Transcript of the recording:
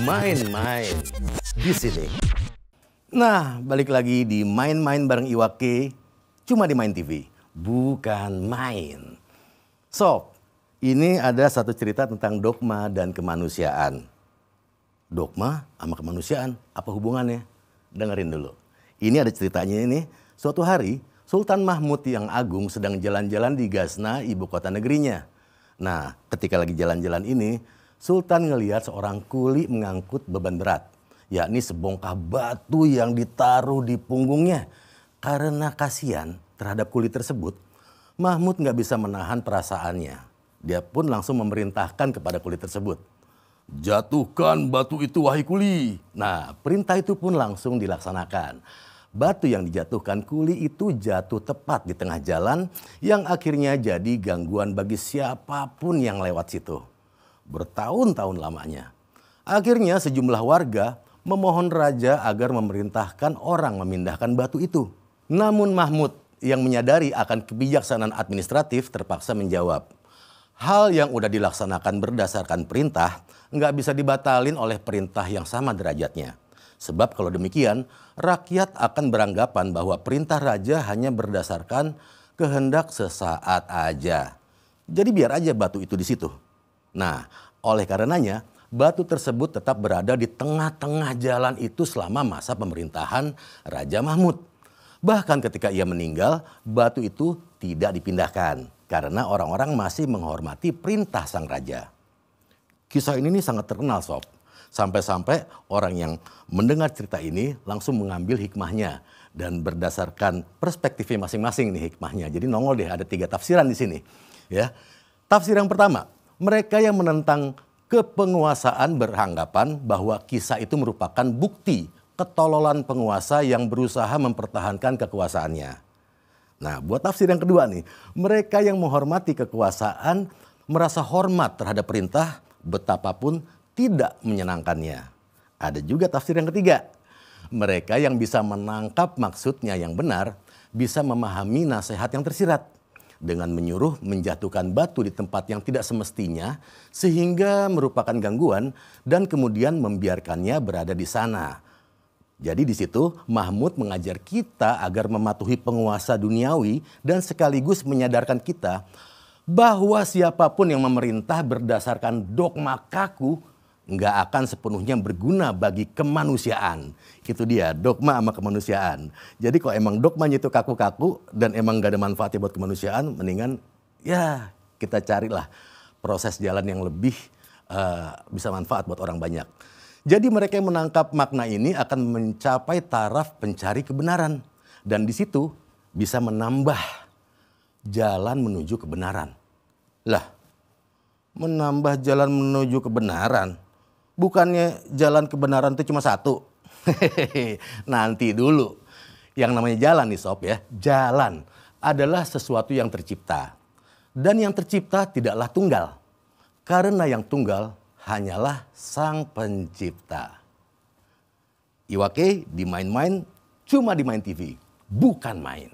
main-main di sini. Nah, balik lagi di main-main bareng Iwake, cuma di Main TV, bukan main. Sob, ini ada satu cerita tentang dogma dan kemanusiaan. Dogma sama kemanusiaan, apa hubungannya? Dengerin dulu. Ini ada ceritanya ini, suatu hari Sultan Mahmud yang Agung sedang jalan-jalan di Ghazna, ibu kota negerinya. Nah, ketika lagi jalan-jalan ini, Sultan ngelihat seorang kuli mengangkut beban berat, yakni sebongkah batu yang ditaruh di punggungnya. Karena kasihan terhadap kuli tersebut, Mahmud nggak bisa menahan perasaannya. Dia pun langsung memerintahkan kepada kuli tersebut, "Jatuhkan batu itu, wahai kuli." Nah, perintah itu pun langsung dilaksanakan. Batu yang dijatuhkan kuli itu jatuh tepat di tengah jalan yang akhirnya jadi gangguan bagi siapapun yang lewat situ. Bertahun-tahun lamanya. Akhirnya sejumlah warga memohon raja agar memerintahkan orang memindahkan batu itu. Namun Mahmud yang menyadari akan kebijaksanaan administratif terpaksa menjawab, hal yang udah dilaksanakan berdasarkan perintah nggak bisa dibatalin oleh perintah yang sama derajatnya. Sebab kalau demikian, rakyat akan beranggapan bahwa perintah raja hanya berdasarkan kehendak sesaat aja. Jadi biar aja batu itu di situ. Nah, oleh karenanya, batu tersebut tetap berada di tengah-tengah jalan itu selama masa pemerintahan Raja Mahmud. Bahkan ketika ia meninggal, batu itu tidak dipindahkan karena orang-orang masih menghormati perintah sang raja. Kisah ini sangat terkenal, Sob. Sampai-sampai orang yang mendengar cerita ini langsung mengambil hikmahnya. Dan berdasarkan perspektifnya masing-masing nih hikmahnya. Jadi nongol deh, ada 3 tafsiran di sini. Ya. Tafsir yang pertama, mereka yang menentang kepenguasaan beranggapan bahwa kisah itu merupakan bukti ketololan penguasa yang berusaha mempertahankan kekuasaannya. Nah, buat tafsir yang kedua nih, mereka yang menghormati kekuasaan merasa hormat terhadap perintah betapapun tidak menyenangkannya. Ada juga tafsir yang ketiga. Mereka yang bisa menangkap maksudnya yang benar bisa memahami nasihat yang tersirat dengan menyuruh menjatuhkan batu di tempat yang tidak semestinya sehingga merupakan gangguan dan kemudian membiarkannya berada di sana. Jadi di situ Mahmud mengajar kita agar mematuhi penguasa duniawi dan sekaligus menyadarkan kita bahwa siapapun yang memerintah berdasarkan dogma kaku nggak akan sepenuhnya berguna bagi kemanusiaan. Itu dia, dogma sama kemanusiaan. Jadi kalau emang dogmanya itu kaku-kaku dan emang nggak ada manfaatnya buat kemanusiaan, mendingan ya kita carilah proses jalan yang lebih bisa manfaat buat orang banyak. Jadi mereka yang menangkap makna ini akan mencapai taraf pencari kebenaran. Dan di situ bisa menambah jalan menuju kebenaran. Lah, menambah jalan menuju kebenaran? Bukannya jalan kebenaran itu cuma satu? Nanti dulu. Yang namanya jalan nih Sob ya, jalan adalah sesuatu yang tercipta. Dan yang tercipta tidaklah tunggal. Karena yang tunggal hanyalah Sang Pencipta. Iwake di Main-Main, cuma di Main TV, bukan main.